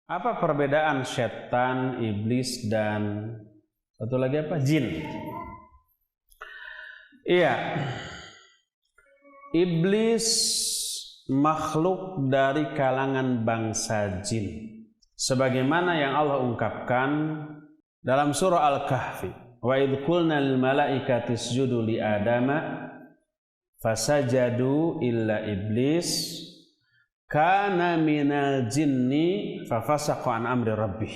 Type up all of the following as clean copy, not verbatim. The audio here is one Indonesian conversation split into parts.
Apa perbedaan setan, iblis, dan satu lagi apa? Jin. Iya. Iblis makhluk dari kalangan bangsa jin. Sebagaimana yang Allah ungkapkan dalam surah Al-Kahfi. Wa idh qulna lil malaikati isjudu li Adama fasajadu illa iblis kana minal jinni fafasaqa an amri rabbih.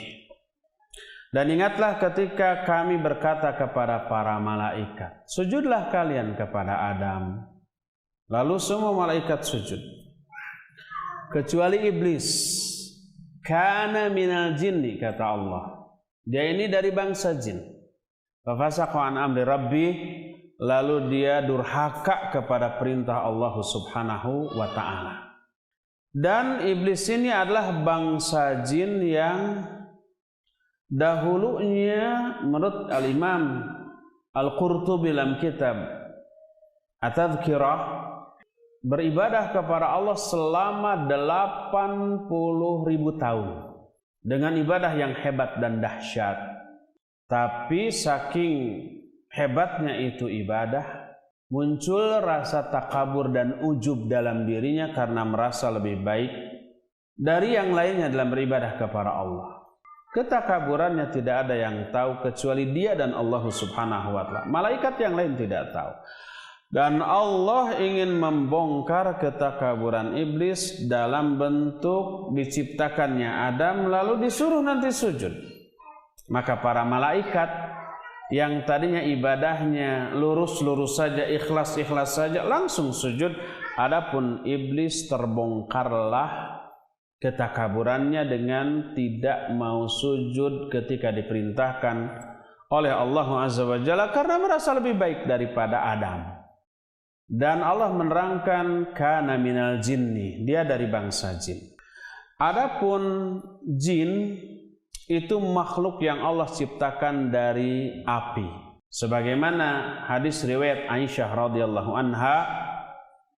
Dan ingatlah ketika kami berkata kepada para malaikat, sujudlah kalian kepada Adam. Lalu semua malaikat sujud kecuali iblis. Kana minal jinni, kata Allah, dia ini dari bangsa jin. Fafasaqa an amri rabbih, lalu dia durhaka kepada perintah Allah Subhanahu wa ta'ala. Dan iblis ini adalah bangsa jin yang dahulunya menurut Al-Imam Al-Qurtubi dalam kitab At-Tadhkirah beribadah kepada Allah selama 80.000 tahun dengan ibadah yang hebat dan dahsyat. Tapi saking hebatnya itu ibadah, muncul rasa takabur dan ujub dalam dirinya karena merasa lebih baik dari yang lainnya dalam beribadah kepada Allah. Ketakaburannya tidak ada yang tahu kecuali dia dan Allah Subhanahu wa ta'ala. Malaikat yang lain tidak tahu. Dan Allah ingin membongkar ketakaburan iblis dalam bentuk diciptakannya Adam lalu disuruh nanti sujud. Maka para malaikat yang tadinya ibadahnya lurus-lurus saja, ikhlas-ikhlas saja, langsung sujud. Adapun iblis terbongkarlah ketakaburannya dengan tidak mau sujud ketika diperintahkan oleh Allah Azza wa Jalla karena merasa lebih baik daripada Adam. Dan Allah menerangkan kana minal jinni, dia dari bangsa jin. Adapun jin itu makhluk yang Allah ciptakan dari api. Sebagaimana hadis riwayat Aisyah radhiyallahu anha,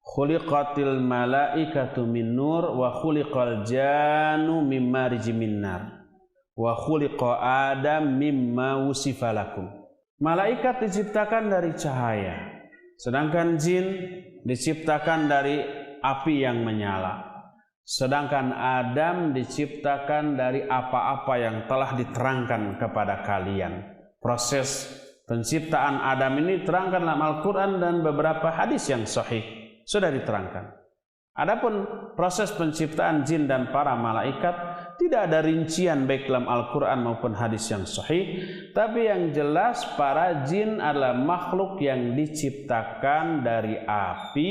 khuliqatil malaikatu min nur wa khuliqal jannu mim marji min nar wa khuliqa Adam mimma wusifa lakum. Malaikat diciptakan dari cahaya, sedangkan jin diciptakan dari api yang menyala. Sedangkan Adam diciptakan dari apa-apa yang telah diterangkan kepada kalian. Proses penciptaan Adam ini diterangkan dalam Al-Quran dan beberapa hadis yang sahih sudah diterangkan. Adapun proses penciptaan jin dan para malaikat tidak ada rincian baik dalam Al-Quran maupun hadis yang sahih. Tapi yang jelas para jin adalah makhluk yang diciptakan dari api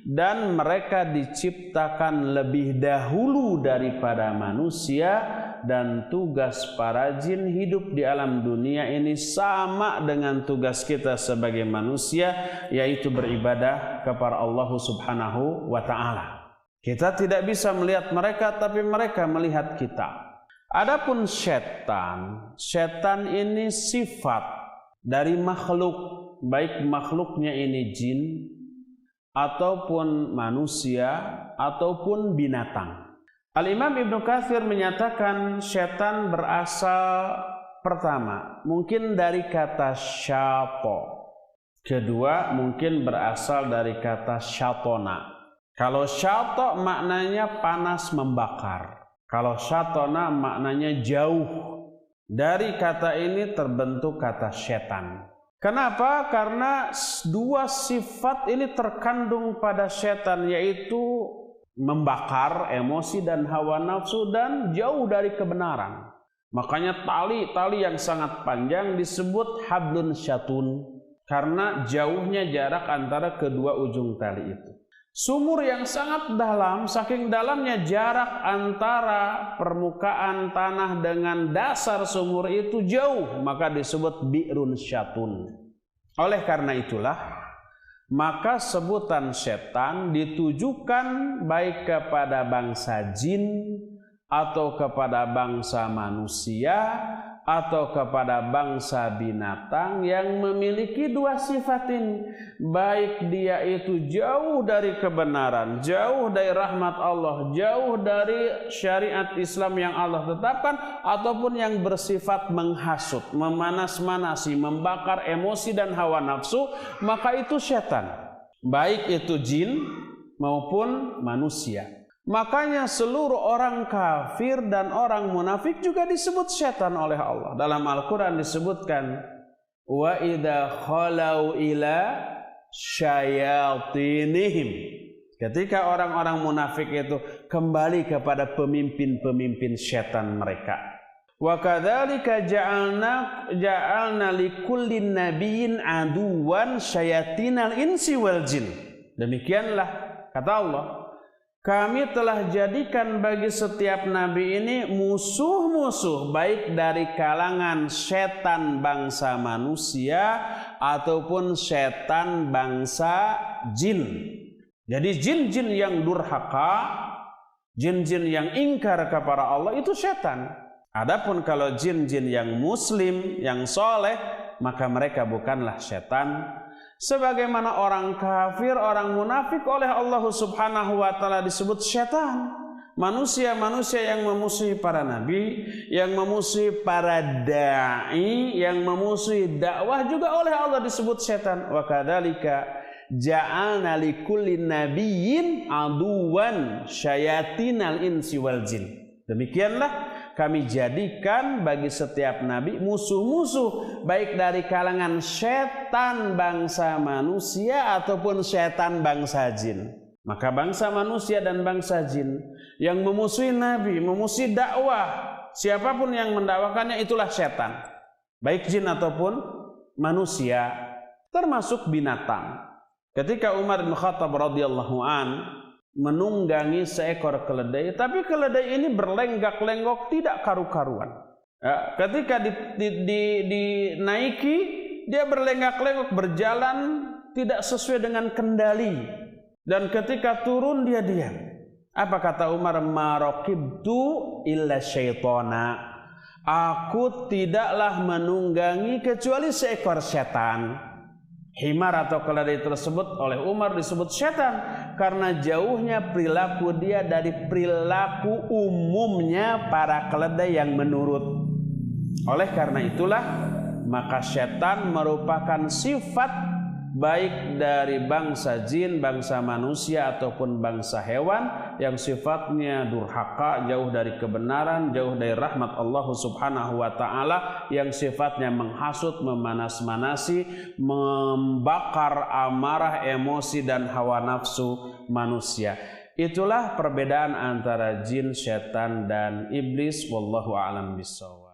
dan mereka diciptakan lebih dahulu daripada manusia. Dan tugas para jin hidup di alam dunia ini sama dengan tugas kita sebagai manusia, yaitu beribadah kepada Allah Subhanahu wa ta'ala. Kita tidak bisa melihat mereka, tapi mereka melihat kita. Adapun setan, setan ini sifat dari makhluk, baik makhluknya ini jin ataupun manusia ataupun binatang. Al-Imam Ibnu Katsir menyatakan setan berasal pertama mungkin dari kata syato, kedua mungkin berasal dari kata syatona. Kalau syato maknanya panas membakar, kalau syatona maknanya jauh. Dari kata ini terbentuk kata setan. Kenapa? Karena dua sifat ini terkandung pada setan, yaitu membakar emosi dan hawa nafsu dan jauh dari kebenaran. Makanya tali yang sangat panjang disebut hablun syatun karena jauhnya jarak antara kedua ujung tali itu. Sumur yang sangat dalam, saking dalamnya jarak antara permukaan tanah dengan dasar sumur itu jauh, maka disebut bi'run syatun. Oleh karena itulah maka sebutan setan ditujukan baik kepada bangsa jin atau kepada bangsa manusia atau kepada bangsa binatang yang memiliki dua sifat ini, baik dia itu jauh dari kebenaran, jauh dari rahmat Allah, jauh dari syariat Islam yang Allah tetapkan, ataupun yang bersifat menghasut, memanas-manasi, membakar emosi dan hawa nafsu, maka itu setan, baik itu jin maupun manusia. Makanya seluruh orang kafir dan orang munafik juga disebut setan oleh Allah. Dalam Al-Quran disebutkan, wa idza khalau ila syayatinihim. Ketika orang-orang munafik itu kembali kepada pemimpin-pemimpin setan mereka. Wa kadzalika ja'alna likullin nabiyyin aduwan syayatinal insi wal jin. Demikianlah kata Allah, kami telah jadikan bagi setiap nabi ini musuh-musuh, baik dari kalangan setan bangsa manusia ataupun setan bangsa jin. Jadi jin-jin yang durhaka, jin-jin yang ingkar kepada Allah itu setan. Adapun kalau jin-jin yang muslim, yang soleh, maka mereka bukanlah setan. Sebagaimana orang kafir, orang munafik oleh Allah Subhanahu wa taala disebut syaitan. Manusia-manusia yang memusuhi para nabi, yang memusuhi para dai, yang memusuhi dakwah juga oleh Allah disebut syaitan. Wa kadzalika ja'alna likullin nabiyyin aduwan syayatinal insi wal jin. Demikianlah kami jadikan bagi setiap nabi musuh-musuh, baik dari kalangan setan bangsa manusia ataupun setan bangsa jin. Maka bangsa manusia dan bangsa jin yang memusuhi nabi, memusuhi dakwah, siapapun yang mendakwakannya itulah setan, baik jin ataupun manusia, termasuk binatang. Ketika Umar bin Khattab radhiyallahu an menunggangi seekor keledai, tapi keledai ini berlenggak-lenggok tidak karu-karuan. Ya, ketika dinaiki, dia berlenggak-lenggok, berjalan tidak sesuai dengan kendali, dan ketika turun dia diam. Apa kata Umar? Maraqibtu illa syaitana. Aku tidaklah menunggangi kecuali seekor setan. Himar atau keledai tersebut oleh Umar disebut setan karena jauhnya perilaku dia dari perilaku umumnya para keledai yang menurut. Oleh karena itulah maka setan merupakan sifat baik dari bangsa jin, bangsa manusia ataupun bangsa hewan yang sifatnya durhaka, jauh dari kebenaran, jauh dari rahmat Allah Subhanahu wa taala, yang sifatnya menghasut, memanas-manasi, membakar amarah, emosi dan hawa nafsu manusia. Itulah perbedaan antara jin, setan dan iblis. Wallahu a'lam bishawab.